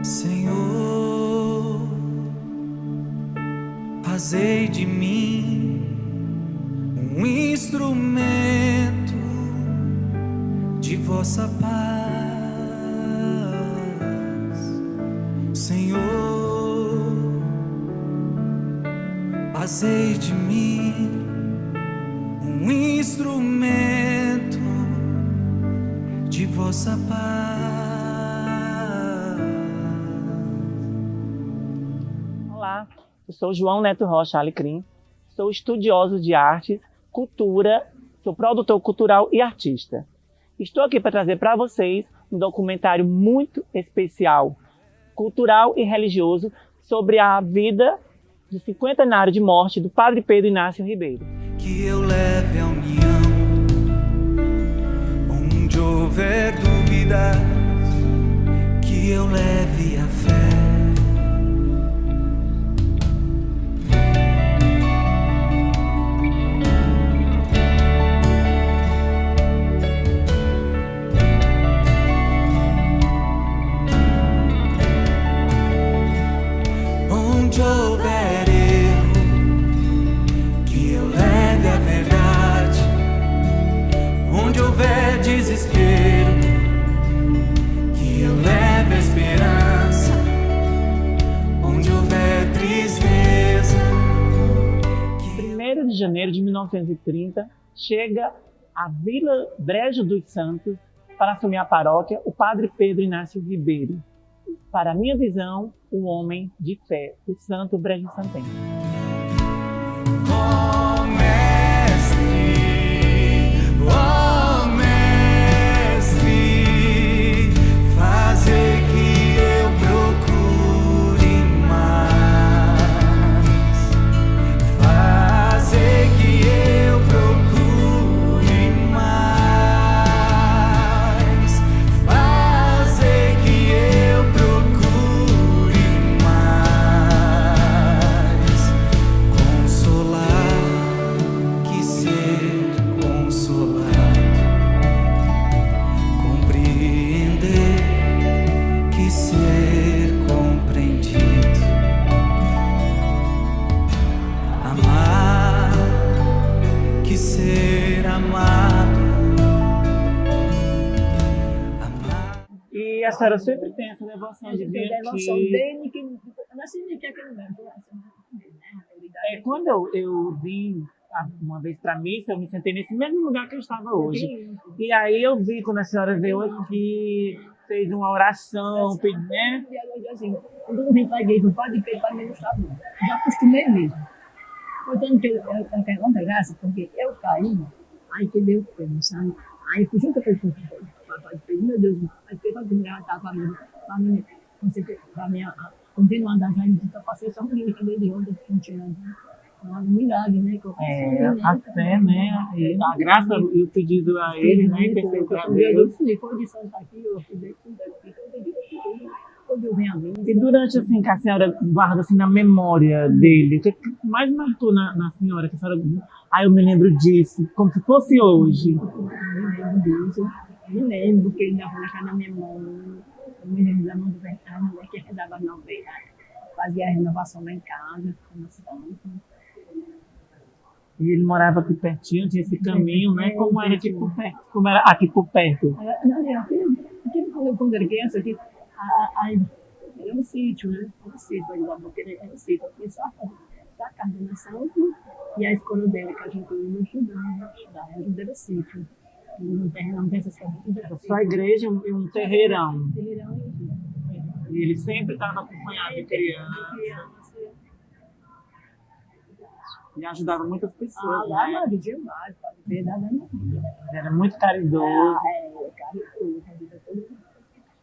Senhor, fazei de mim um instrumento de vossa paz. Senhor, fazei de mim um instrumento de vossa paz. Olá, eu sou João Neto Rocha Alecrim, sou estudioso de artes, cultura, sou produtor cultural e artista. Estou aqui para trazer para vocês um documentário muito especial, cultural e religioso, sobre a vida do cinquentenário de morte do Padre Pedro Inácio Ribeiro. Que eu leve a união, onde houver dúvidas, que eu leve a fé. Onde houver erro, que eu leve a verdade. Onde houver desespero, que eu leve a esperança. Onde houver tristeza, 1º de janeiro de 1930, chega à Vila Brejo dos Santos para assumir a paróquia o Padre Pedro Inácio Ribeiro. Para a minha visão, o homem de fé, o santo Brejo Santense. ó mestre, fazer que eu procure mais, fazer que eu procure mais, fazer que eu procure mais, consolar que ser consolado, compreender que ser compreendido, amar que ser amado, amar. E a senhora sempre tem essa devoção de vir devoção aqui. dele, que eu nasci aqui no Brasil, Quando eu vim uma vez para a missa, eu me sentei nesse mesmo lugar que eu estava hoje. E aí eu vi quando a senhora veio aqui, fez uma oração, né? assim, quando eu vim para a igreja, o Padre Pedro para mim não está bom. Já acostumei mesmo. Portanto, eu quero uma graça, porque eu caí, aí que deu pena, sabe? Aí fui junto com o Padre Pedro, meu Deus, o Padre Pedro vai me levantar para mim, continuar das raízes, então passei só um dia de onda, continuando. Um milagre, né? Que eu A fé, né? E a graça e o pedido a ele, né? Que fez para Deus. Foi de Santa aqui, eu fui quando eu venho a mim. E durante, assim, que a senhora guarda, assim, na memória dele, o que mais marcou na senhora? Que a senhora... Ah, eu me lembro disso, como se fosse hoje. Me lembro que ele dava na casa da minha mãe, eu me lembro da mão do Bertano, que rezava a novena, fazia a renovação lá em casa, como santo. E ele morava aqui pertinho, tinha esse caminho, né? Como era aqui por perto? Como era aqui por perto? Quando era criança, aqui, era um sítio, né? Era um sítio, era um sítio. Aqui só a casa da santo e a escola dele, que a gente ia estudar. A ajuda era sítio. No terreno, não tem essas coisas. Só a igreja e um terreirão. Terreirão E ele sempre estava acompanhado de criança. E ajudava muitas pessoas, né? De demais, pode ver, nada não. Ele era muito caridoso. Caridoso, todo.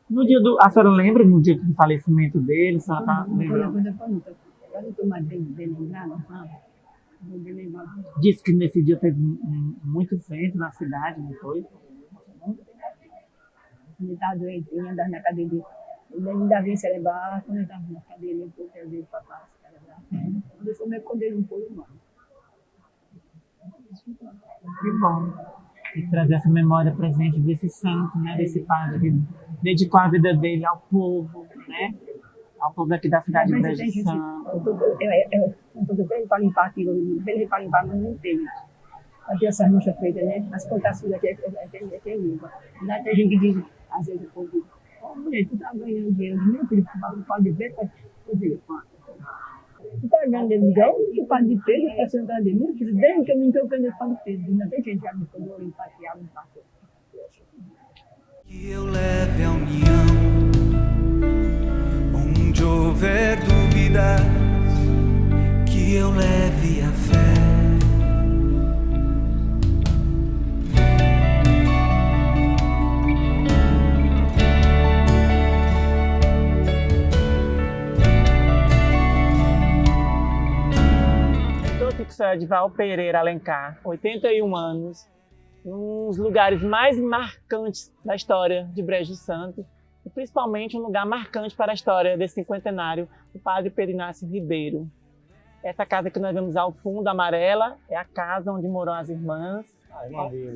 No dia do... A senhora lembra no dia do falecimento dele? A senhora tá lembrando? Agora eu estou mais bem lembrada, sabe? Disse que nesse dia teve muito vento na cidade, não foi? Ele estava doentinho, andava na cadeira. Ele ainda vinha celebrar, quando ele estava na cadeira, ele foi trazer para casa. Quando eu sou meio quando ele não foi, mano. Que bom. E trazer essa memória presente desse santo, né? Desse padre que dedicou a vida dele ao povo, né? Autor daqui da cidade de Mas Brejo tem gente, Santo. eu tô bem para limpar aquilo, bem para limpar, mas não tem. Aqui essas manchas feitas, né? As plantações aqui é limpa. Ainda tem gente que diz, às vezes eu digo, oh, mulher, tu tá ganhando dinheiro, meu filho, tu pode ver, eu digo, tu tá ganhando dinheiro, tu pode de Pedro, tá sentado de mim, filho, desde que eu me encontrei nesse pode de Pedro, ainda tem gente que já me falou, limpar aqui, limpar aqui. Que eu leve a união, onde houver dúvidas, que eu leve a fé. Estou aqui com o Edival Pereira Alencar, 81 anos, um dos lugares mais marcantes da história de Brejo Santo, e principalmente um lugar marcante para a história desse cinquentenário do Padre Pedro Inácio Ribeiro. Essa casa que nós vemos ao fundo, amarela, é a casa onde moram as irmãs,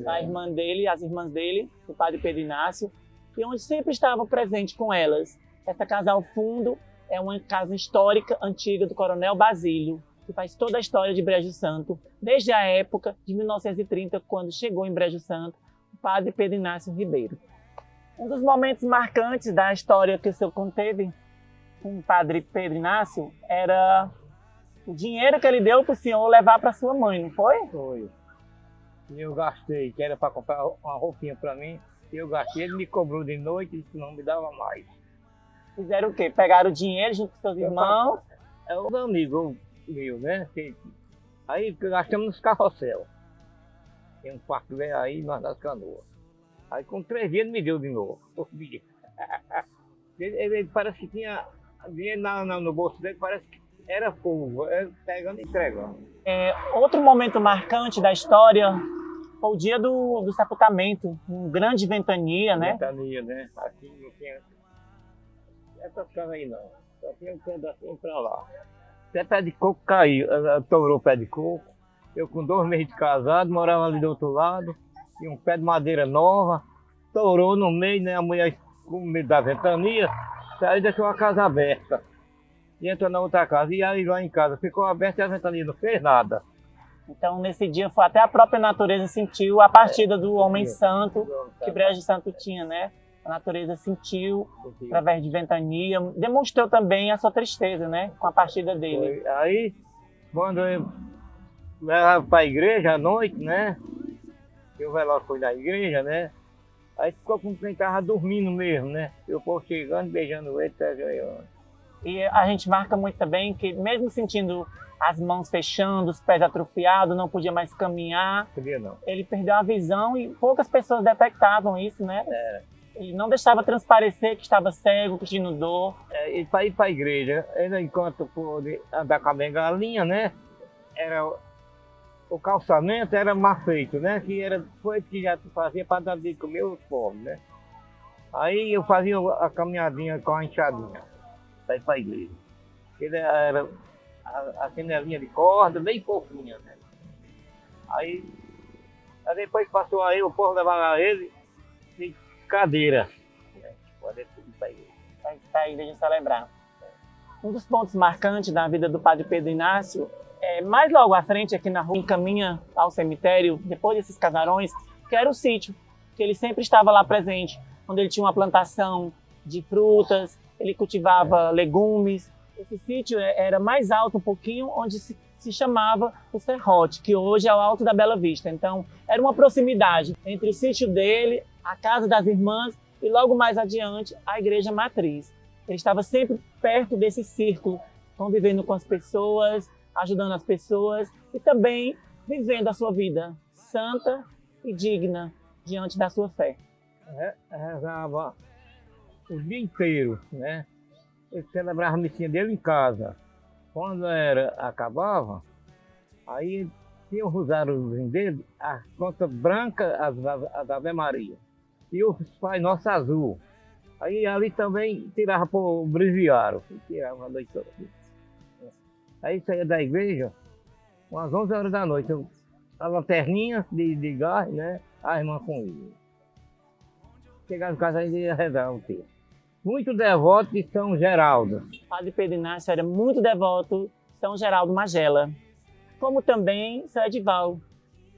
a irmã dele, as irmãs dele, do Padre Pedro Inácio, e onde sempre estava presente com elas. Essa casa ao fundo é uma casa histórica antiga do Coronel Basílio, que faz toda a história de Brejo Santo, desde a época de 1930, quando chegou em Brejo Santo o Padre Pedro Inácio Ribeiro. Um dos momentos marcantes da história que o senhor conteve com o Padre Pedro Inácio era o dinheiro que ele deu para o senhor levar para sua mãe, não foi? Foi. E eu gastei, que era para comprar uma roupinha para mim, e eu gastei, ele me cobrou de noite e disse que não me dava mais. Fizeram o quê? Pegaram o dinheiro junto com seus irmãos? É um amigo meu, né? Aí gastamos nos carrossel. Tem um parque velho aí, nós das canoas. Aí com 3 dias ele me deu de novo. Ele parece que tinha dinheiro no bolso dele, parece que era fogo, pegando e entregando. Outro momento marcante da história foi o dia do sepultamento, uma grande ventania, né? Ventania, né? Aqui não tinha essas casas aí não, só tinha um pedacinho pra lá. Até pé de coco caiu, torou o pé de coco. Eu com 2 meses de casado, morava ali do outro lado, tinha um pé de madeira nova, torou no meio, né? A mulher com medo da ventania, saiu e deixou a casa aberta. E entrou na outra casa, e aí lá em casa ficou aberta e a ventania não fez nada. Então, nesse dia, foi até a própria natureza sentiu a partida do homem santo que Brejo Santo tinha, né? A natureza sentiu, através de ventania, demonstrou também a sua tristeza, né? Com a partida dele. Foi. Aí, quando eu levava para a igreja à noite, né? Eu velório foi na igreja, né? Aí ficou como quem estava dormindo mesmo, né? Eu povo chegando, beijando ele, pegando. E a gente marca muito também que, mesmo sentindo as mãos fechando, os pés atrofiados, não podia mais caminhar, Podia não. ele perdeu a visão e poucas pessoas detectavam isso, né? Ele não deixava transparecer que estava cego, que tinha dor. E para ir para a igreja, ainda enquanto pôde andar com a bengalinha, né? O calçamento era mal feito, né? Foi que já fazia para dar de comer os pobres, né? Aí eu fazia a caminhadinha com a enxadinha para ir para a igreja. Ele era a chinelinha de corda, bem pouquinha, né? Aí depois passou aí, o povo levava ele de cadeira, né? Pode ir para a igreja. Para a igreja celebrar. Um dos pontos marcantes da vida do Padre Pedro Inácio mais logo à frente, aqui na rua, encaminha ao cemitério, depois desses casarões, que era o sítio, que ele sempre estava lá presente, onde ele tinha uma plantação de frutas, ele cultivava legumes. Esse sítio era mais alto um pouquinho, onde se chamava o Serrote, que hoje é o Alto da Bela Vista. Então, era uma proximidade entre o sítio dele, a casa das irmãs e logo mais adiante, a igreja matriz. Ele estava sempre perto desse círculo, convivendo com as pessoas, ajudando as pessoas e também vivendo a sua vida santa e digna diante da sua fé. Rezava o dia inteiro, né? Ele celebrava a missinha dele em casa. Quando acabava, aí tinha o rosáriozinho dele, a conta branca, as Ave Maria, e o Pai Nosso azul. Aí ali também tirava para o breviário, tirava a noite toda. Aí saía da igreja, umas 11 horas da noite, a lanterninha de gás, né? A irmã com ele. Chegava em casa ainda ia rezar um tempo. muito devoto de São Geraldo. Padre Pedro Inácio era muito devoto de São Geraldo Magela, como também São Edival.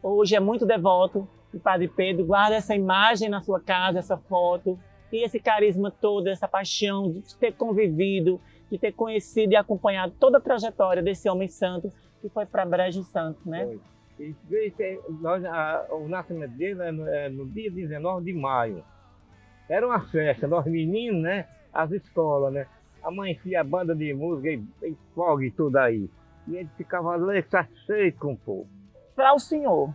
Hoje é muito devoto de Padre Pedro, guarda essa imagem na sua casa, essa foto, e esse carisma todo, essa paixão de ter convivido, de ter conhecido e acompanhado toda a trajetória desse homem santo que foi para Brejo Santo, né? Foi. O nascimento dele é no dia 19 de maio. Era uma festa, nós meninos, né? As escolas, né? Amanhecia a banda de música e fogo e tudo aí. E ele ficava ali satisfeito com o povo. Para o senhor,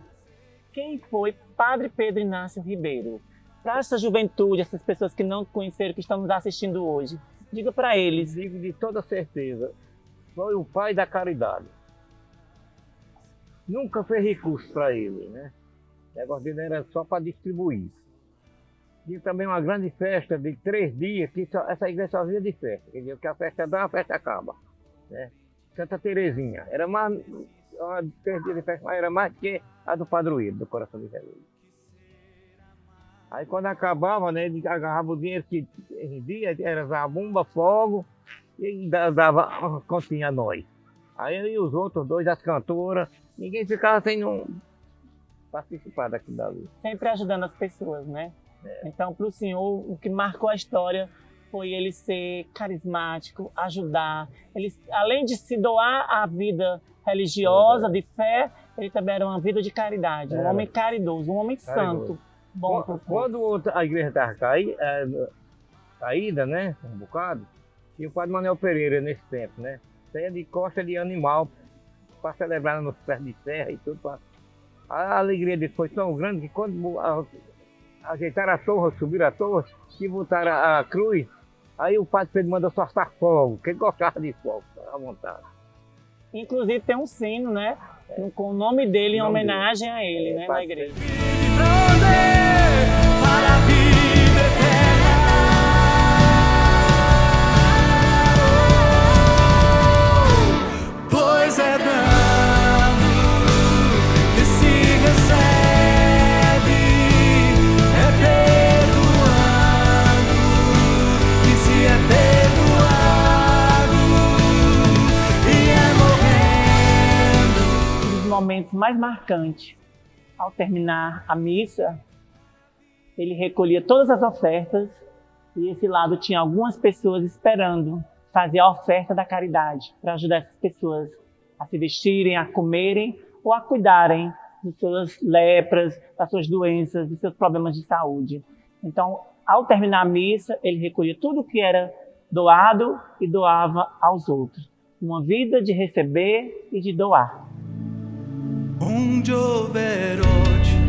quem foi Padre Pedro Inácio Ribeiro? Para essa juventude, essas pessoas que não conheceram, que estão nos assistindo hoje, diga para eles. Digo de toda certeza, foi o pai da caridade. Nunca fez recurso para ele, né? O negócio dele era só para distribuir. Tinha também uma grande festa de 3 dias, que essa igreja só via de festa. Quer dizer, que a festa dá, a festa acaba. Né? Santa Terezinha. Era mais, 3 dias de festa, mas era mais que a do padroeiro, do Coração de Jesus. Aí quando acabava, né, ele agarrava o dinheiro que rendia, era zabumba, fogo, e dava uma continha a nós. Aí eu e os outros dois, as cantoras, ninguém ficava sem não participar daquilo dali. Sempre ajudando as pessoas, né? Então, para o senhor, o que marcou a história foi ele ser carismático, ajudar. Ele, além de se doar à vida religiosa, de fé, ele também era uma vida de caridade. Um homem caridoso, um homem santo. Bom, quando a igreja estava caída, né, um bocado, e o padre Manuel Pereira nesse tempo, né, saía de costa de animal para celebrar nos pés de serra e tudo. A alegria dele foi tão grande que quando ajeitaram a torre, subiram a torre e botaram a cruz, aí o padre Pedro mandou soltar fogo, que ele gostava de fogo, à vontade. Inclusive tem um sino, né, com o nome dele em homenagem a ele, né, na igreja. Para a vida eterna. Pois é dando que se recebe, é perdoado, que se é perdoado e é morrendo. Um dos momentos mais marcantes, ao terminar a missa, ele recolhia todas as ofertas e esse lado tinha algumas pessoas esperando fazer a oferta da caridade para ajudar essas pessoas a se vestirem, a comerem ou a cuidarem de suas lepras, das suas doenças, dos seus problemas de saúde. Então, ao terminar a missa, ele recolhia tudo que era doado e doava aos outros. Uma vida de receber e de doar. Onde houver ódio,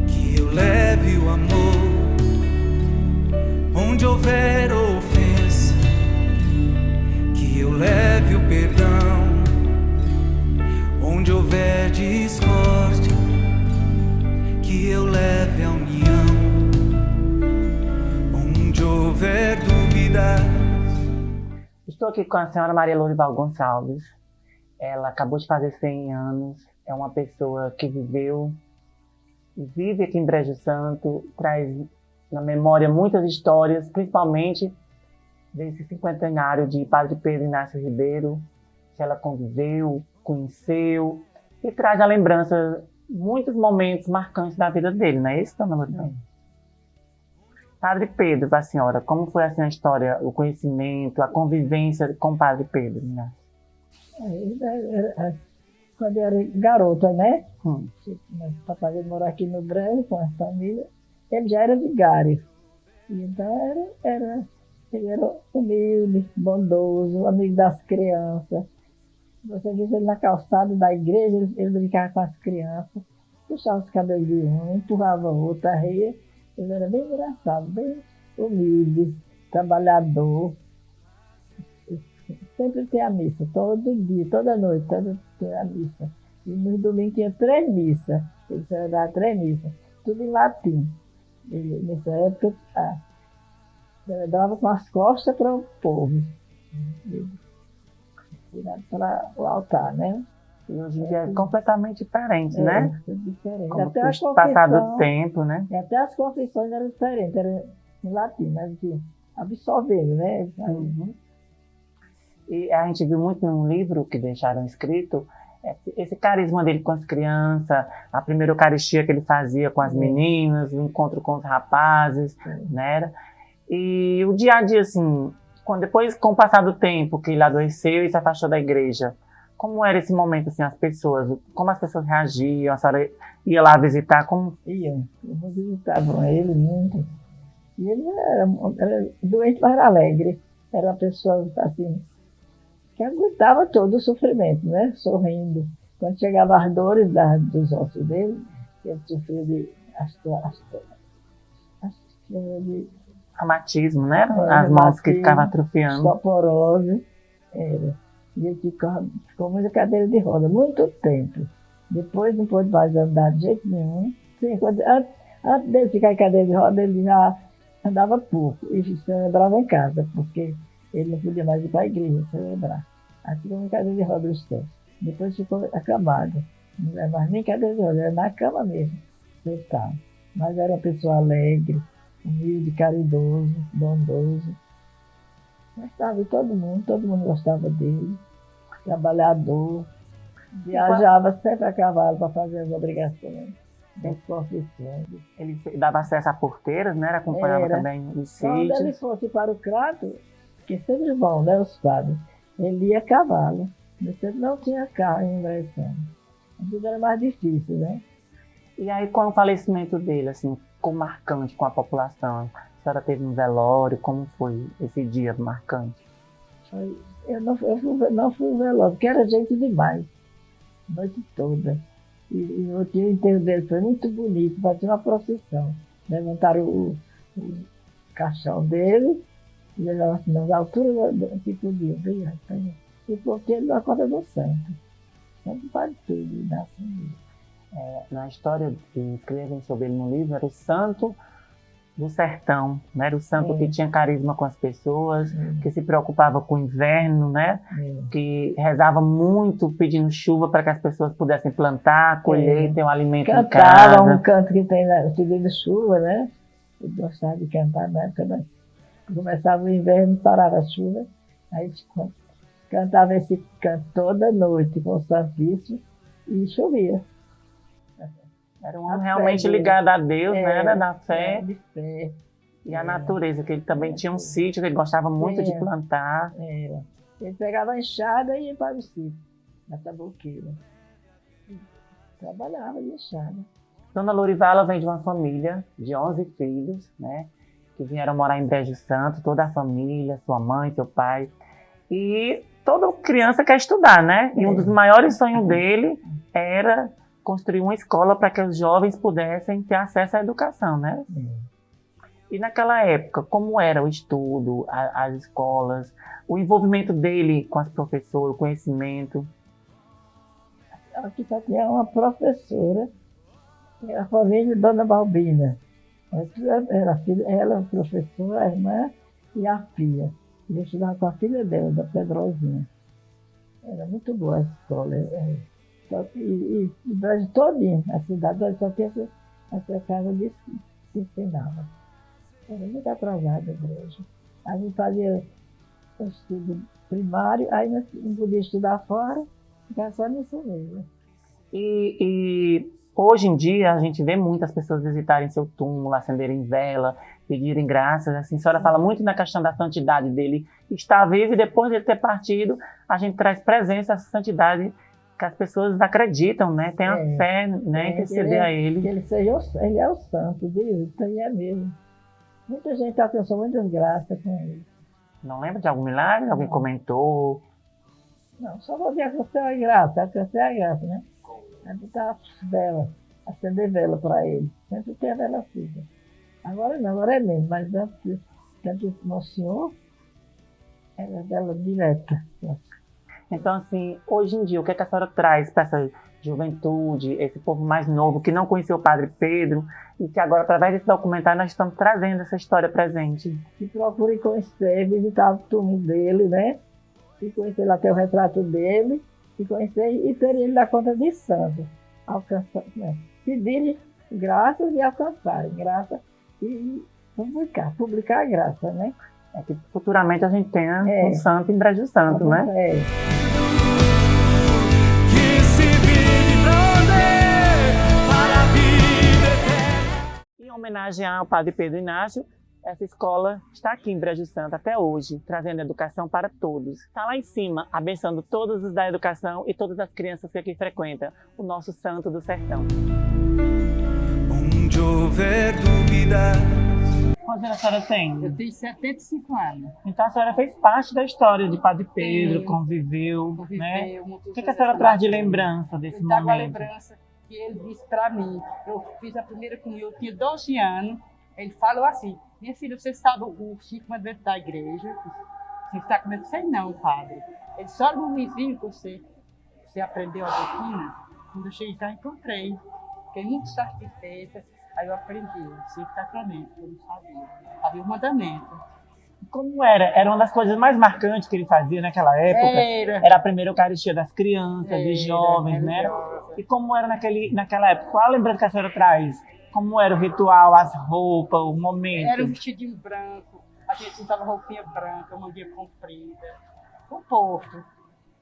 que eu leve o amor. Onde houver ofensa, que eu leve o perdão. Onde houver discórdia, que eu leve a união. Onde houver dúvidas. Estou aqui com a senhora Maria Lourival Gonçalves. Ela acabou de fazer 100 anos, é uma pessoa que viveu e vive aqui em Brejo Santo, traz na memória muitas histórias, principalmente desse cinquentenário de Padre Pedro Inácio Ribeiro, que ela conviveu, conheceu, e traz à lembrança muitos momentos marcantes da vida dele, não é isso, dona Lourival? Padre Pedro, para a senhora, como foi assim a história, o conhecimento, a convivência com o Padre Pedro Inácio? Quando eu era garota, né? Meu papai veio morar aqui no Brejo com a família. Ele já era vigário. E então ele era humilde, bondoso, amigo das crianças. Você vê ele na calçada da igreja, ele brincava com as crianças, puxava os cabelos de um, empurrava o outro, ria. Ele era bem engraçado, bem humilde, trabalhador. Sempre tem a missa, todo dia, toda noite, tem a missa. E nos domingos tinha 3 missas, ele celebrava 3 missas, tudo em latim. Ele, nessa época, celebrava com as costas para o povo, virado para o altar, né? E hoje em dia é completamente diferente, né? É diferente. Como Até o passar do tempo, né? Até as confissões eram diferentes. em latim, mas assim, absorvendo, né? Uhum. E a gente viu muito no livro que deixaram escrito esse carisma dele com as crianças, a primeira Eucaristia que ele fazia com as meninas, o encontro com os rapazes, né? E o dia a dia, assim, depois, com o passar do tempo, que ele adoeceu e se afastou da igreja, como era esse momento, assim, como as pessoas reagiam, a senhora ia lá visitar, como... Iam, visitavam ele muito. E ele era doente, mas era alegre. Era uma pessoa, assim, que aguentava todo o sofrimento, né? Sorrindo. Quando chegavam as dores dos ossos dele, que ele sofria de reumatismo, né? As mãos que ficavam atrofiando. Osteoporose, era. E ele ficou muito cadeira de roda, muito tempo. Depois não pôde mais andar de jeito nenhum. Sim, antes dele ficar em cadeira de roda, ele já andava pouco e celebrava em casa, porque ele não podia mais ir para a igreja celebrar. Aí ficou em cadeira de roda os tempos. Depois ficou acamado. Não era mais nem cadeira de roda, era na cama mesmo, sentado. Mas era uma pessoa alegre, humilde, caridoso, bondoso. Gostava de todo mundo gostava dele. Trabalhador, viajava sempre a cavalo para fazer as obrigações das profissões. Ele dava acesso a porteiras, né? Acompanhava também os sítios. Quando ele fosse para o Crato, que sempre vão, né, os padres, ele ia a cavalo. Ele não tinha carro em Bressane. Tudo era mais difícil, né? E aí, com o falecimento dele, assim, ficou marcante com a população? A senhora teve um velório, como foi esse dia marcante? Eu não fui no velório, porque era gente demais, a noite toda. E o enterro dele foi muito bonito, fazia uma procissão. Levantaram o caixão dele, e levaram assim, nas alturas que podia, bem alto. E porque ele na conta do santo. Santo para tudo, da família. Na história que escrevem sobre ele no livro, era o santo do sertão, né? Era o santo que tinha carisma com as pessoas, que se preocupava com o inverno, né? Que rezava muito pedindo chuva para que as pessoas pudessem plantar, colher, ter um alimento em casa. Cantava um canto que tem pedindo chuva, né? Eu gostava de cantar na época, começava o inverno, parava a chuva, aí cantava esse canto toda noite com o Santíssimo e chovia. Era um homem realmente ligado a Deus, né? Era da fé. De fé. E a natureza, que ele também tinha um sítio que ele gostava muito de plantar. Ele pegava a enxada e ia para o sítio, na tabuqueira. Trabalhava de enxada. Dona Lorivala vem de uma família de 11 filhos, né? Que vieram morar em Brejo Santo, toda a família, sua mãe, seu pai. E toda criança quer estudar, né? E um dos maiores sonhos dele era construir uma escola para que os jovens pudessem ter acesso à educação, né? E naquela época, como era o estudo, as escolas, o envolvimento dele com as professoras, o conhecimento? Aqui só tinha uma professora, a família de Dona Balbina. Ela, a professora, a irmã e a filha. Eu estudava com a filha dela, da Pedrosinha. Era muito boa a escola. E o Brasil todinho, a cidade só tinha essa casa de que ensinava. Era muito atrasada a igreja. A gente fazia o estudo primário, aí não podia estudar fora, ficava só nisso mesmo. E hoje em dia a gente vê muitas pessoas visitarem seu túmulo, acenderem vela, pedirem graças. Assim, a senhora fala muito na questão da santidade dele estar vivo, e depois de ele ter partido, a gente traz presença essa santidade que as pessoas acreditam, né? Tem a fé, né? Interceder a ele. Ele é o santo, Deus, ele é mesmo. Muita gente alcançou muitas graças com ele. Não lembra de algum milagre? Alguém comentou? Não, só você alcançou a graça, né? A botar vela, acender vela para ele. Sempre tem a vela acesa. Agora não, agora é menos, mas antes, tanto o Senhor, era vela direta. Então, assim, hoje em dia, o que a senhora traz para essa juventude, esse povo mais novo que não conheceu o Padre Pedro, e que agora, através desse documentário, nós estamos trazendo essa história presente? Que procurem conhecer, visitar o túmulo dele, né? E conhecer lá até o retrato dele, e conhecer e ter ele na conta de santo. Alcançar, né? Pedirem graças e alcançarem graça. E Publicar a graça, né? É que futuramente a gente tenha É. um santo em Brejo Santo, né? É. que se vive pra onde? Para a vida eterna. Em homenagem ao Padre Pedro Inácio, essa escola está aqui em Brejo Santo até hoje, trazendo educação para todos. Está lá em cima, abençoando todos os da educação e todas as crianças que aqui frequentam o nosso Santo do Sertão. Onde houver dúvidas, Quantos anos a senhora tem? Eu tenho 75 anos. Então a senhora fez parte da história de Padre Pedro, Sim. conviveu, Conviveu, né? muitos O que a anos senhora com traz de ele. lembrança desse Eu trago a momento? lembrança que ele disse para mim. Eu fiz a primeira comunhão, eu tinha 12 anos. Ele falou assim: minha filha, você sabe o 5 mandamentos da igreja? Você está com medo? Sei não, padre. Ele só no vizinho que você aprendeu a doutrina. Quando eu cheguei cá, encontrei. Fiquei muito satisfeita. Aí eu aprendi os 5 sacramentos, que eu não sabia. Sabia o mandamento. Como era? Era uma das coisas mais marcantes que ele fazia naquela época. Era a primeira Eucaristia das crianças, dos jovens, né? jovens. E como era naquela época? Qual a lembrança que a senhora traz? Como era o ritual, as roupas, o momento? Era um vestidinho branco, a gente usava roupinha branca, manguinha comprida. O povo.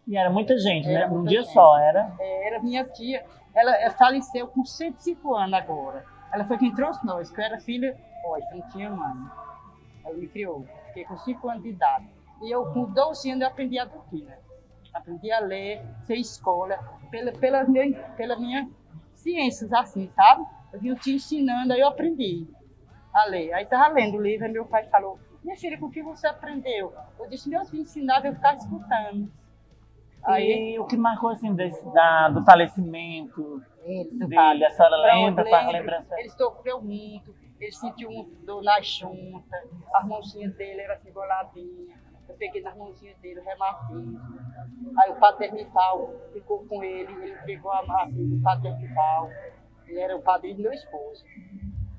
E era muita gente, né? Era Num muita dia gente. só, era? Era minha tia, ela faleceu com 105 anos agora. Ela foi quem trouxe nós, que eu era filha, não tinha mãe. Ela me criou, fiquei com 5 anos de idade. E eu, com 12 anos, eu aprendi a doutrina. Aprendi a ler, ser escola, pela minha ciências, assim, sabe? Eu vi o tio ensinando, aí eu aprendi a ler. Aí estava lendo o livro, aí meu pai falou: minha filha, com o que você aprendeu? Eu disse: meus filhos ensinavam, eu ficava escutando. Aí, E o que marcou, assim, do falecimento do dele? A senhora lembra? Qual a lembro, lembrança? ele sofreu muito, ele sentiu dor na junta, as mãozinhas dele eram assim, boladinhas. Eu peguei nas mãozinhas dele o reumatismo. Aí o paternital ficou com ele pegou a filha do paternital. Ele era o padrinho do meu esposo.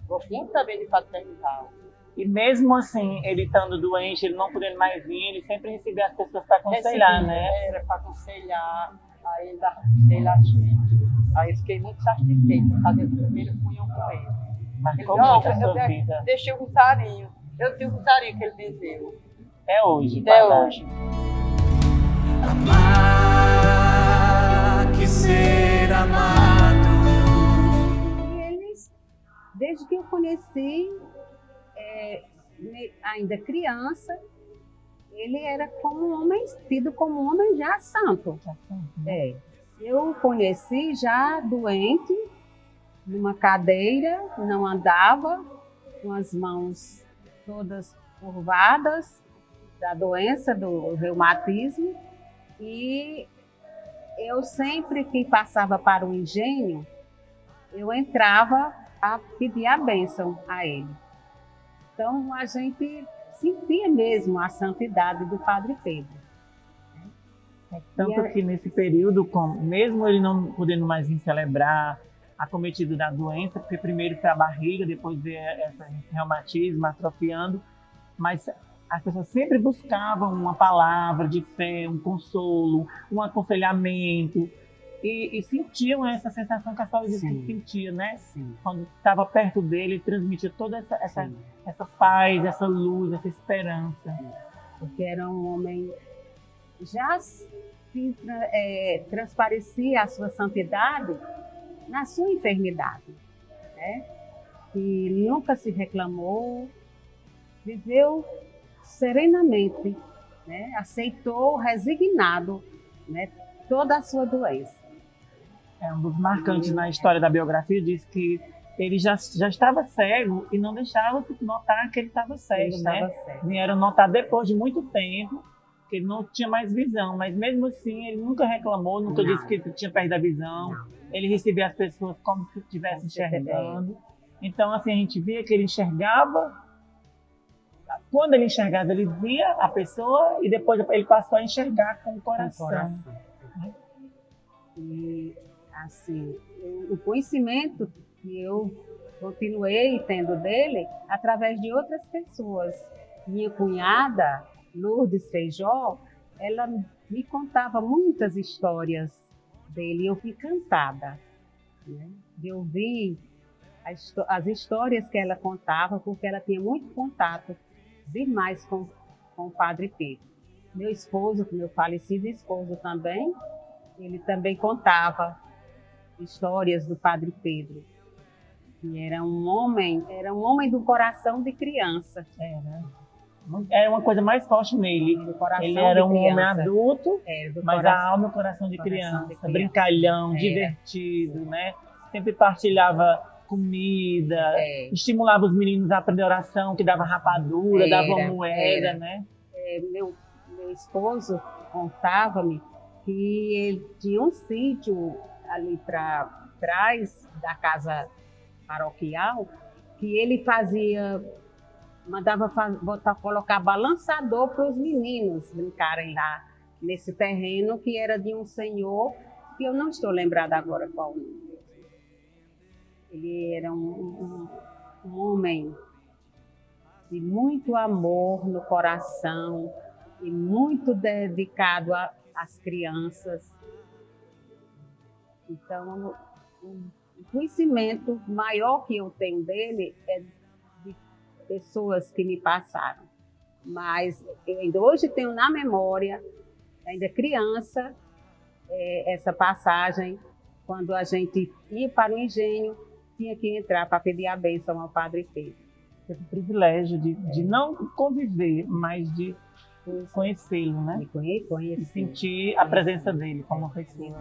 Gosto muito também de paternital. E mesmo assim, ele estando doente, ele não podendo mais vir, ele sempre recebia as pessoas para aconselhar, né? Era para aconselhar, aí ele dava conselho a gente. Aí eu fiquei muito satisfeita de fazer a primeira comunhão com ele. Marcou Ele, muito a sua vida. deixei o rosarinho. Eu tenho o rosarinho que ele me deu. Até hoje. Até guardado. hoje. amar que ser amado. E eles, desde que eu conheci, ainda criança, ele era como um homem, tido como um homem já santo. É. Eu conheci já doente, numa cadeira, não andava, com as mãos todas curvadas, da doença do reumatismo, e eu sempre que passava para o engenho, eu entrava a pedir a bênção a ele. Então a gente sentia mesmo a santidade do Padre Pedro. Tanto que nesse período, mesmo ele não podendo mais vir celebrar, acometido da doença, porque primeiro foi a barriga, depois veio esse reumatismo atrofiando, mas as pessoas sempre buscavam uma palavra de fé, um consolo, um aconselhamento, e sentiam essa sensação que a senhora disse que sentia, né? Sim. Quando estava perto dele, transmitia toda essa paz, essa luz, essa esperança. Porque era um homem já que transparecia a sua santidade na sua enfermidade, né? Que nunca se reclamou, viveu serenamente, né? Aceitou resignado, né, toda a sua doença. Um dos marcantes na história da biografia diz que ele já estava cego e não deixava se notar que ele estava cego, né? Vieram notar depois de muito tempo que ele não tinha mais visão, mas mesmo assim ele nunca reclamou, nunca disse que tinha perdido a visão. Ele recebia as pessoas como se estivesse enxergando. Então, assim, a gente via que ele enxergava. Quando ele enxergava, ele via a pessoa e depois ele passou a enxergar com o coração. E, assim, o conhecimento que eu continuei tendo dele através de outras pessoas. Minha cunhada, Lourdes Feijó, ela me contava muitas histórias dele e eu fui encantada, né, de ouvir as histórias que ela contava, porque ela tinha muito contato demais com o Padre Pedro. Meu esposo, meu falecido esposo também, ele também contava histórias do Padre Pedro. E era um homem do coração de criança. Era uma coisa mais forte nele. Do coração Ele era de um homem criança. adulto, Do mas coração- a alma e o coração de coração criança, de criança. brincalhão, Era. divertido, né? Sempre partilhava comida, É. estimulava os meninos a aprender oração, que dava rapadura, dava Era, moeda, era. né? Meu esposo contava-me que ele tinha um sítio ali para trás da casa paroquial, que ele mandava colocar balançador para os meninos brincarem lá nesse terreno que era de um senhor que eu não estou lembrada agora qual o nome dele. Ele era um homem de muito amor no coração e muito dedicado às crianças. Então, o conhecimento maior que eu tenho dele é de pessoas que me passaram. Mas eu ainda hoje tenho na memória, ainda criança, essa passagem, quando a gente ia para o engenho, tinha que entrar para pedir a bênção ao Padre Pedro. Teve o privilégio de não conviver, mas de conhecê-lo, né? Me E conheci. sentir a presença dele como pessoa.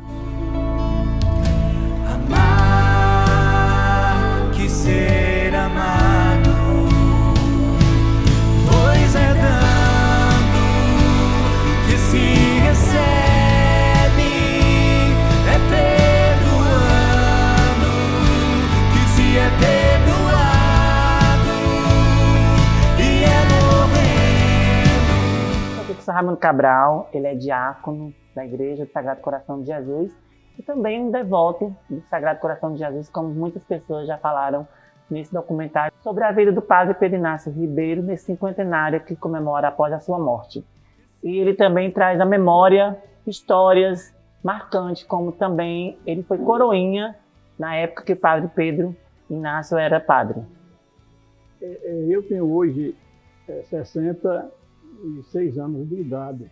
Amar que ser amado, pois é dando que se recebe, é perdoando que se é perdoado e é morrendo. O professor Raimundo Cabral, ele é diácono da Igreja do Sagrado Coração de Jesus e também um devoto do Sagrado Coração de Jesus, como muitas pessoas já falaram nesse documentário sobre a vida do Padre Pedro Inácio Ribeiro nesse cinquentenário que comemora após a sua morte. E ele também traz à memória histórias marcantes, como também ele foi coroinha na época que o Padre Pedro Inácio era padre. Eu tenho hoje 66 anos de idade.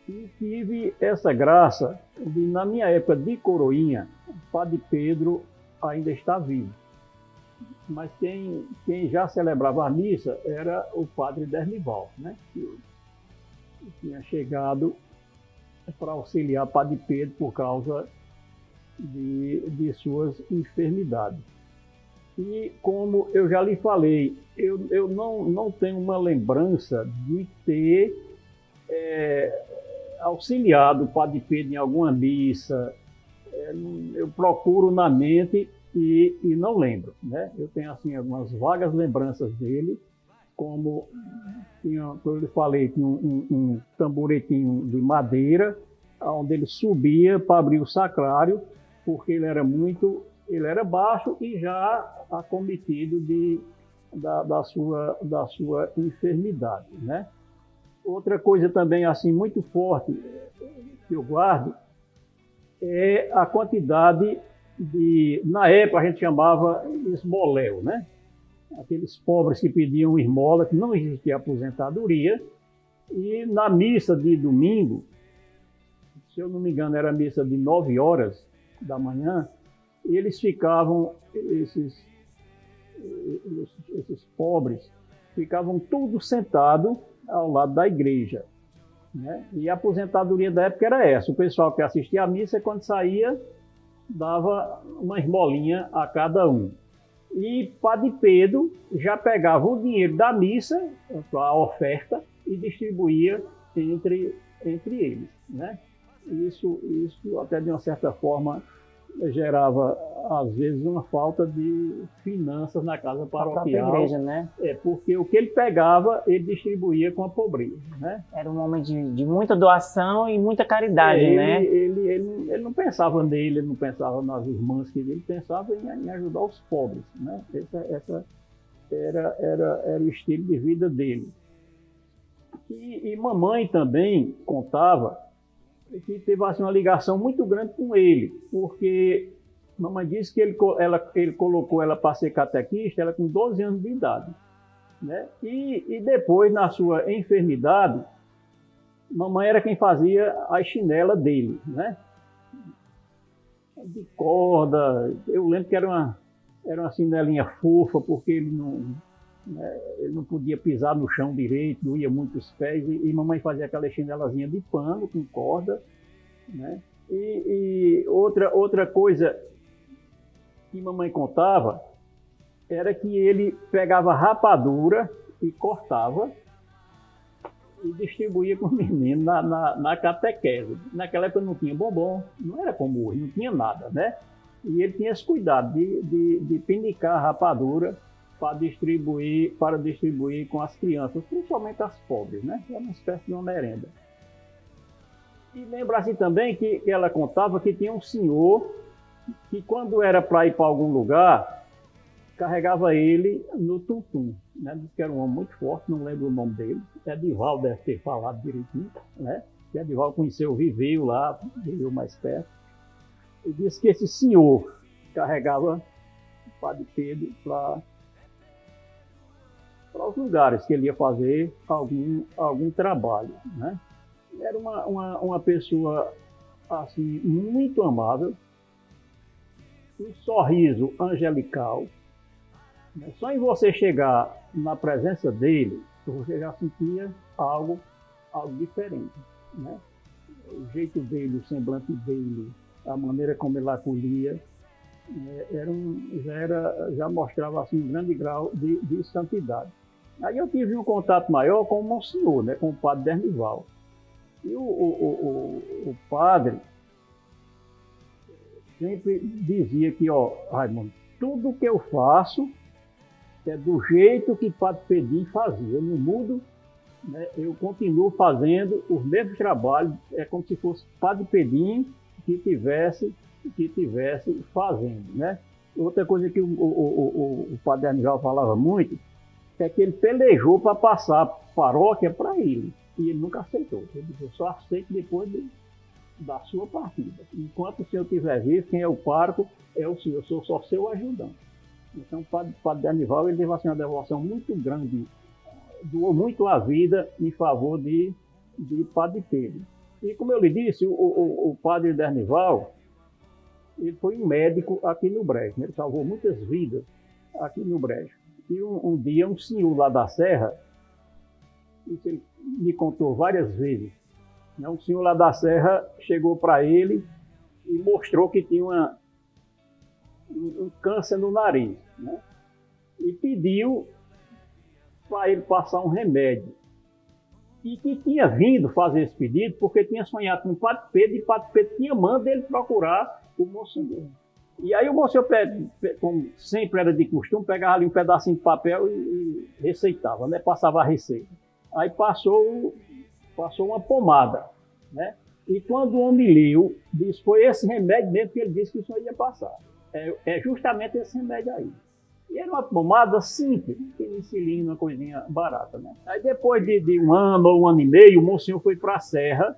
E tive essa graça de, na minha época de coroinha, o Padre Pedro ainda está vivo. Mas quem já celebrava a missa era o Padre Dernival, né? Que tinha chegado para auxiliar o Padre Pedro por causa de suas enfermidades. E como eu já lhe falei, eu não tenho uma lembrança de ter auxiliado o Padre Pedro em alguma missa. Eu procuro na mente e não lembro, né? Eu tenho assim algumas vagas lembranças dele, como eu lhe falei, tinha um tamboretinho de madeira, onde ele subia para abrir o sacrário, porque ele era baixo e já acometido da sua enfermidade, né? Outra coisa também assim muito forte que eu guardo é a quantidade na época a gente chamava esmoléu, né? Aqueles pobres que pediam esmola, que não existia aposentadoria, e na missa de domingo, se eu não me engano era a missa de 9 horas da manhã, e eles ficavam, esses pobres, ficavam todos sentados ao lado da igreja, né? E a aposentadoria da época era essa: o pessoal que assistia à missa, quando saía, dava uma esmolinha a cada um. E Padre Pedro já pegava o dinheiro da missa, a oferta, e distribuía entre eles, né? Isso até de uma certa forma gerava, às vezes, uma falta de finanças na casa paroquial. A igreja, né? Porque o que ele pegava, ele distribuía com a pobreza, né? Era um homem de muita doação e muita caridade, né? Ele não pensava nele, ele não pensava nas irmãs que ele pensava em ajudar os pobres, né? Essa era o estilo de vida dele. E mamãe também contava que teve assim, uma ligação muito grande com ele, porque Mamãe disse que ele colocou ela para ser catequista, ela com 12 anos de idade. Né? E depois, na sua enfermidade, mamãe era quem fazia a chinela dele, né? De corda. Eu lembro que era uma chinelinha fofa, porque ele não podia pisar no chão direito, doía muito os pés, e mamãe fazia aquela chinelazinha de pano com corda, né? E outra coisa que mamãe contava era que ele pegava rapadura e cortava e distribuía com o menino na catequese. Naquela época não tinha bombom, não era como hoje, não tinha nada, né? E ele tinha esse cuidado de pinicar a rapadura para distribuir com as crianças, principalmente as pobres, né? Era uma espécie de uma merenda. E lembra assim também que ela contava que tinha um senhor que, quando era para ir para algum lugar, carregava ele no tum-tum, né? Diz que era um homem muito forte, não lembro o nome dele. Edivaldo deve ter falado direitinho, né? Que Edivaldo conheceu, viveu lá, viveu mais perto. E disse que esse senhor carregava o Padre Pedro para os lugares que ele ia fazer algum trabalho, né? Era uma pessoa assim, muito amável, um sorriso angelical. Só em você chegar na presença dele, você já sentia algo diferente, né? O jeito dele, o semblante dele, a maneira como ele acolhia, já mostrava assim, um grande grau de santidade. Aí eu tive um contato maior com o Monsenhor, né? Com o padre Dernival. E o padre sempre dizia que, ó, Raimundo, tudo que eu faço é do jeito que Padre Pedrinho fazia. Eu não mudo, né? Eu continuo fazendo os mesmos trabalhos. É como se fosse Padre Pedrinho que tivesse fazendo, né? Outra coisa que o Padre Dernival falava muito é que ele pelejou para passar a paróquia para ele. E ele nunca aceitou. Ele disse, eu só aceito depois da sua partida. Enquanto o senhor estiver vivo, quem é o pároco é o senhor. Eu sou só seu ajudante. Então, o Padre Dernival, ele teve assim, uma devoção muito grande, doou muito a vida em favor de Padre Pedro. E, como eu lhe disse, o Padre Dernival, ele foi um médico aqui no Brejo, né? Ele salvou muitas vidas aqui no Brejo. E um dia, um senhor lá da Serra, isso ele me contou várias vezes, né? Um senhor lá da Serra chegou para ele e mostrou que tinha um câncer no nariz, né? E pediu para ele passar um remédio. E que tinha vindo fazer esse pedido porque tinha sonhado com o Padre Pedro, e Padre Pedro tinha mandado ele procurar o Monsenhor. E aí o Monsenhor, como sempre era de costume, pegava ali um pedacinho de papel e receitava, né? Passava a receita. Aí passou uma pomada, né? E quando o homem leu, disse, foi esse remédio mesmo que ele disse que o senhor ia passar. É justamente esse remédio aí. E era uma pomada simples, penicilina, uma coisinha barata, né? Aí depois de um ano ou um ano e meio, o Monsenhor foi para a Serra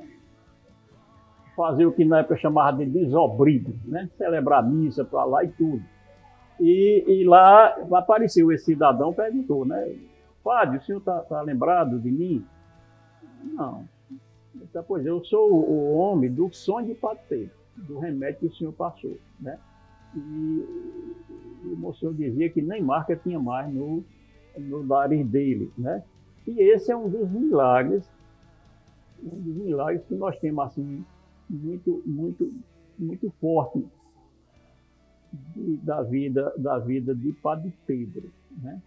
fazer o que na época chamava de desobrigo, né? Celebrar missa para lá e tudo. E lá apareceu esse cidadão, perguntou, né? Padre, o senhor está lembrado de mim? Não. Então, pois eu sou o homem do sonho de Padre Pedro, do remédio que o senhor passou, né? E o Monsenhor dizia que nem marca tinha mais no nariz dele, né? E esse é um dos milagres que nós temos assim muito, muito, muito forte da vida de Padre Pedro, né?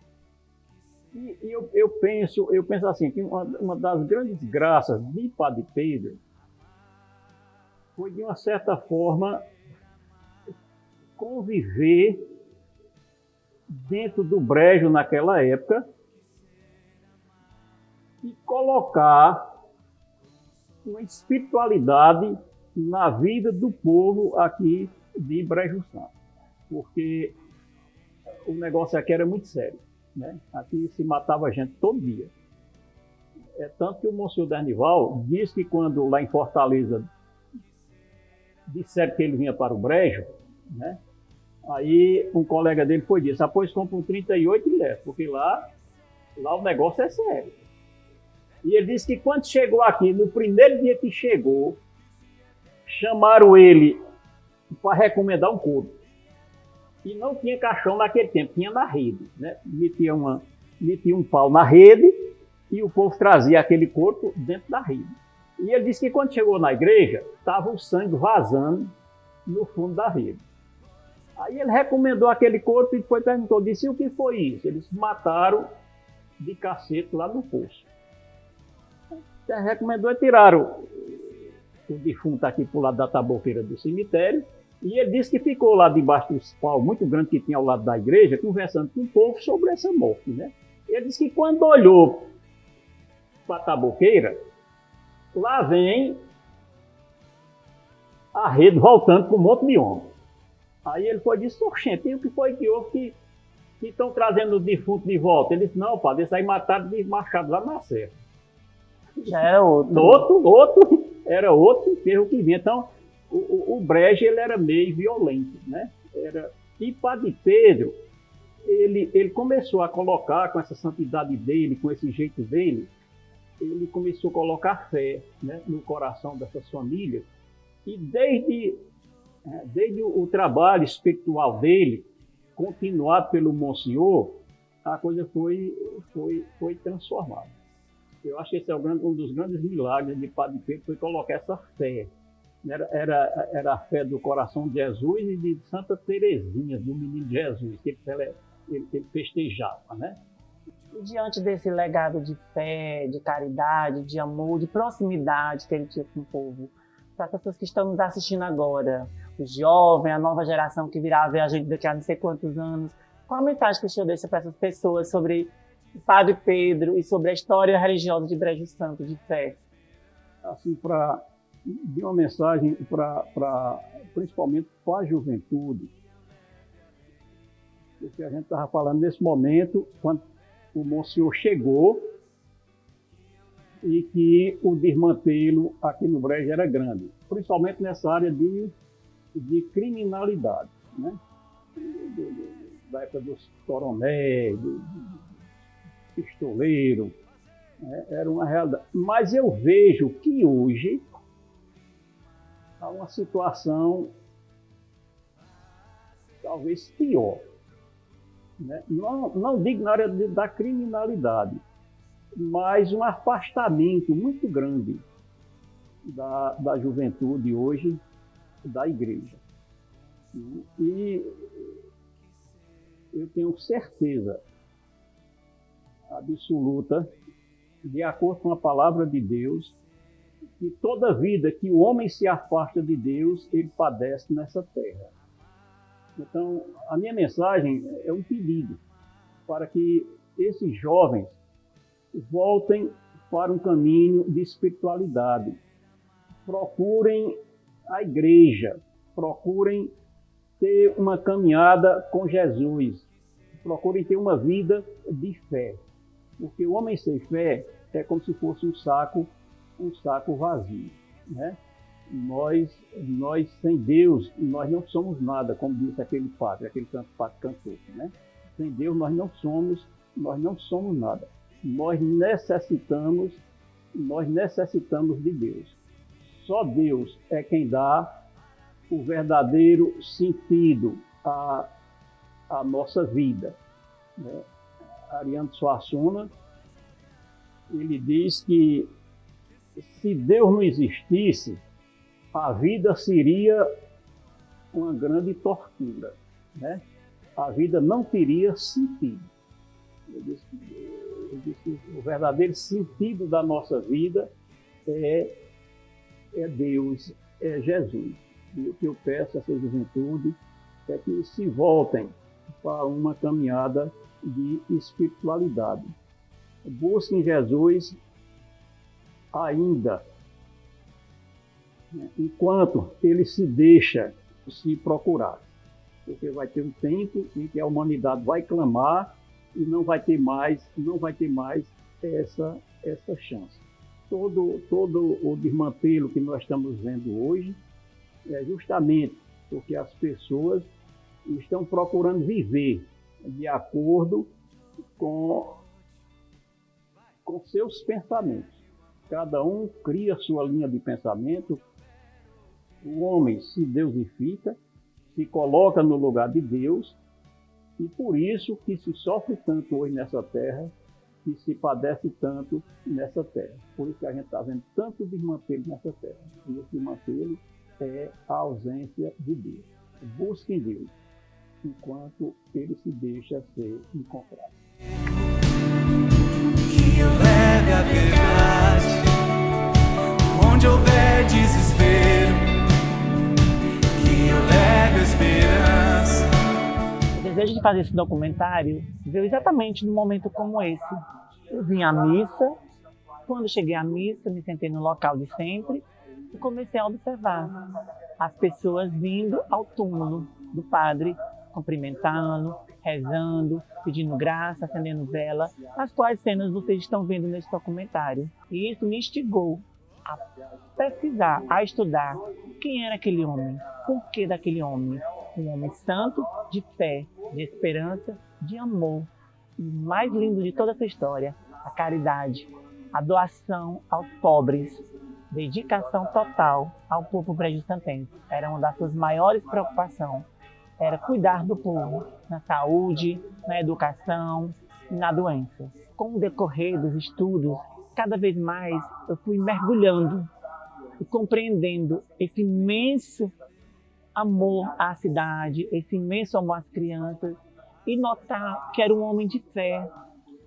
E eu penso assim, que uma das grandes graças de Padre Pedro foi, de uma certa forma, conviver dentro do Brejo naquela época e colocar uma espiritualidade na vida do povo aqui de Brejo Santo. Porque o negócio aqui era muito sério, né? Aqui se matava gente todo dia. É tanto que o Monsenhor Dernival diz que quando lá em Fortaleza disseram que ele vinha para o Brejo, né? Aí um colega dele foi e disse, pois compra um 38 e leva, porque lá o negócio é sério. E ele disse que quando chegou aqui, no primeiro dia que chegou, chamaram ele para recomendar um corpo. E não tinha caixão naquele tempo, tinha na rede, né? Metia um pau na rede e o povo trazia aquele corpo dentro da rede. E ele disse que quando chegou na igreja, estava o sangue vazando no fundo da rede. Aí ele recomendou aquele corpo e perguntou, disse, o que foi isso? Eles mataram de cacete lá no poço. Ele recomendou e tiraram o defunto aqui para o lado da taboqueira do cemitério. E ele disse que ficou lá debaixo dos paus muito grande que tinha ao lado da igreja, conversando com o povo sobre essa morte, né? Ele disse que quando olhou para a taboqueira, lá vem a rede voltando com um monte de homem. Aí ele foi e disse, oxente, o que foi que houve que estão trazendo o defunto de volta? Ele disse, não, padre, eles aí mataram de machado lá na serra. Já era outro. Era outro enterro que vinha. Então, o Brejo, ele era meio violento, né? E Padre Pedro, ele começou a colocar, com essa santidade dele, com esse jeito dele, ele começou a colocar fé, né, no coração dessas famílias. E desde o trabalho espiritual dele, continuado pelo Monsenhor, a coisa foi transformada. Eu acho que esse é um dos grandes milagres de Padre Pedro, foi colocar essa fé. Era a fé do coração de Jesus e de Santa Teresinha, do menino Jesus, que ele festejava, né? E diante desse legado de fé, de caridade, de amor, de proximidade que ele tinha com o povo, para as pessoas que estão nos assistindo agora, os jovens, a nova geração que virá ver a gente daqui a não sei quantos anos, qual a mensagem que o senhor deixa para essas pessoas sobre o Padre Pedro e sobre a história religiosa de Brejo Santo, de fé? Assim, de uma mensagem principalmente para a juventude, porque a gente estava falando nesse momento, quando o Monsenhor chegou e que o desmantelo aqui no Brejo era grande, principalmente nessa área de criminalidade, né? Da época dos coronéis, do pistoleiro, né? Era uma realidade. Mas eu vejo que hoje há uma situação talvez pior, né? Não digo na área da criminalidade, mas um afastamento muito grande da juventude hoje da igreja. E eu tenho certeza absoluta, de acordo com a palavra de Deus, que toda vida que o homem se afasta de Deus, ele padece nessa terra. Então, a minha mensagem é um pedido para que esses jovens voltem para um caminho de espiritualidade. Procurem a igreja, procurem ter uma caminhada com Jesus, procurem ter uma vida de fé. Porque o homem sem fé é como se fosse um saco vazio, né? Nós sem Deus, nós não somos nada, como disse aquele padre padre cantor, né? Sem Deus nós não somos nada. Nós necessitamos de Deus. Só Deus é quem dá o verdadeiro sentido à nossa vida, né? Ariano Suassuna, ele diz que se Deus não existisse, a vida seria uma grande tortura, né? A vida não teria sentido. Ele diz que o verdadeiro sentido da nossa vida é Deus, é Jesus. E o que eu peço a essa juventude é que se voltem para uma caminhada de espiritualidade. Busquem Jesus ainda, né, enquanto ele se deixa se procurar. Porque vai ter um tempo em que a humanidade vai clamar e não vai ter mais essa chance. Todo o desmantelo que nós estamos vendo hoje é justamente porque as pessoas estão procurando viver de acordo com seus pensamentos. Cada um cria sua linha de pensamento. O homem se deusifica, se coloca no lugar de Deus, e por isso que se sofre tanto hoje nessa terra, que se padece tanto nessa terra. Por isso que a gente está vendo tanto desmantelo nessa terra. E esse desmantelo é a ausência de Deus. Busquem Deus, enquanto ele se deixa ser encontrado. Que eu leve a verdade onde houver desespero, que eu leve a esperança. O desejo de fazer esse documentário veio exatamente num momento como esse. Eu vim à missa, quando cheguei à missa, me sentei no local de sempre e comecei a observar as pessoas vindo ao túmulo do padre, cumprimentando, rezando, pedindo graça, acendendo vela, as quais cenas vocês estão vendo nesse documentário. E isso me instigou a pesquisar, a estudar quem era aquele homem, por que daquele homem. Um homem santo, de fé, de esperança, de amor. E o mais lindo de toda essa história, a caridade, a doação aos pobres, dedicação total ao povo brejo-santense. Era uma das suas maiores preocupações. Era cuidar do povo, na saúde, na educação e na doença. Com o decorrer dos estudos, cada vez mais eu fui mergulhando e compreendendo esse imenso amor à cidade, esse imenso amor às crianças, e notar que era um homem de fé,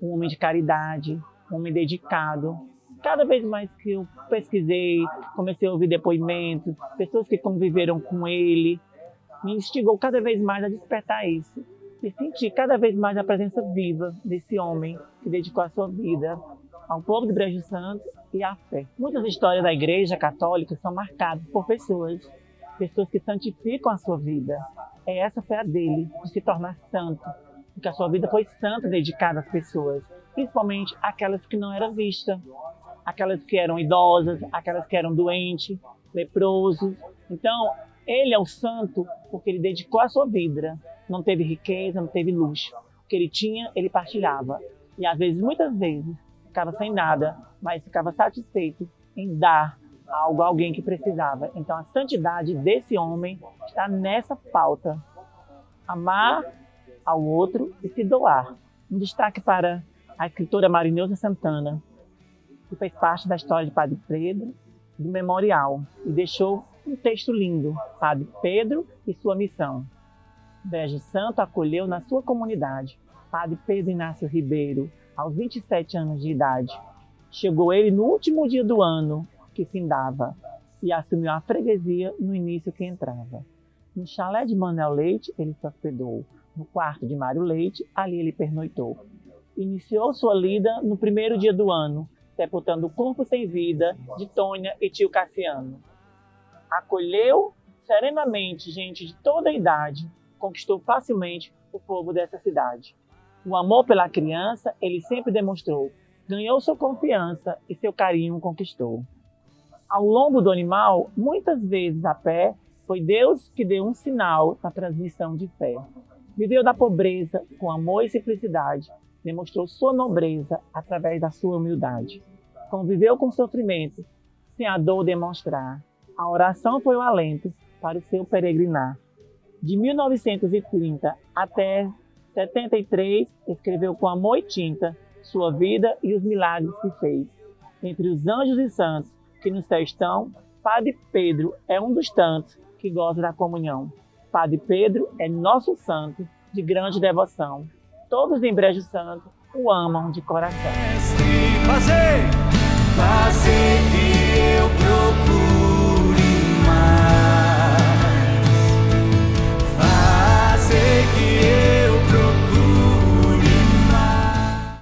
um homem de caridade, um homem dedicado. Cada vez mais que eu pesquisei, comecei a ouvir depoimentos, pessoas que conviveram com ele, me instigou cada vez mais a despertar isso. E sentir cada vez mais a presença viva desse homem que dedicou a sua vida ao povo de Brejo Santo e à fé. Muitas histórias da Igreja Católica são marcadas por pessoas que santificam a sua vida. Essa foi a dele, de se tornar santo, porque a sua vida foi santa, dedicada às pessoas, principalmente aquelas que não eram vistas, aquelas que eram idosas, aquelas que eram doentes, leprosos. Então, ele é o santo porque ele dedicou a sua vida, não teve riqueza, não teve luxo. O que ele tinha, ele partilhava. E às vezes, muitas vezes, ficava sem nada, mas ficava satisfeito em dar algo a alguém que precisava. Então a santidade desse homem está nessa pauta. Amar ao outro e se doar. Um destaque para a escritora Marineuza Santana, que fez parte da história de Padre Pedro, do Memorial, e deixou um texto lindo, Padre Pedro e sua missão. Brejo Santo acolheu na sua comunidade Padre Pedro Inácio Ribeiro, aos 27 anos de idade. Chegou ele no último dia do ano que findava e assumiu a freguesia no início que entrava. No chalé de Manuel Leite, ele se hospedou. No quarto de Mário Leite, ali ele pernoitou. Iniciou sua lida no primeiro dia do ano, sepultando o corpo sem vida de Tônia e tio Cassiano. Acolheu serenamente gente de toda a idade, conquistou facilmente o povo dessa cidade. O amor pela criança ele sempre demonstrou, ganhou sua confiança e seu carinho conquistou. Ao lombo do animal, muitas vezes a pé, foi Deus que deu um sinal na transmissão de fé. Viveu da pobreza com amor e simplicidade, demonstrou sua nobreza através da sua humildade. Conviveu com o sofrimento, sem a dor demonstrar. A oração foi o alento para o seu peregrinar. De 1930 até 73, escreveu com amor e tinta sua vida e os milagres que fez. Entre os anjos e santos que no céu estão, Padre Pedro é um dos tantos que goza da comunhão. Padre Pedro é nosso santo de grande devoção. Todos em Brejo Santo o amam de coração. Fazer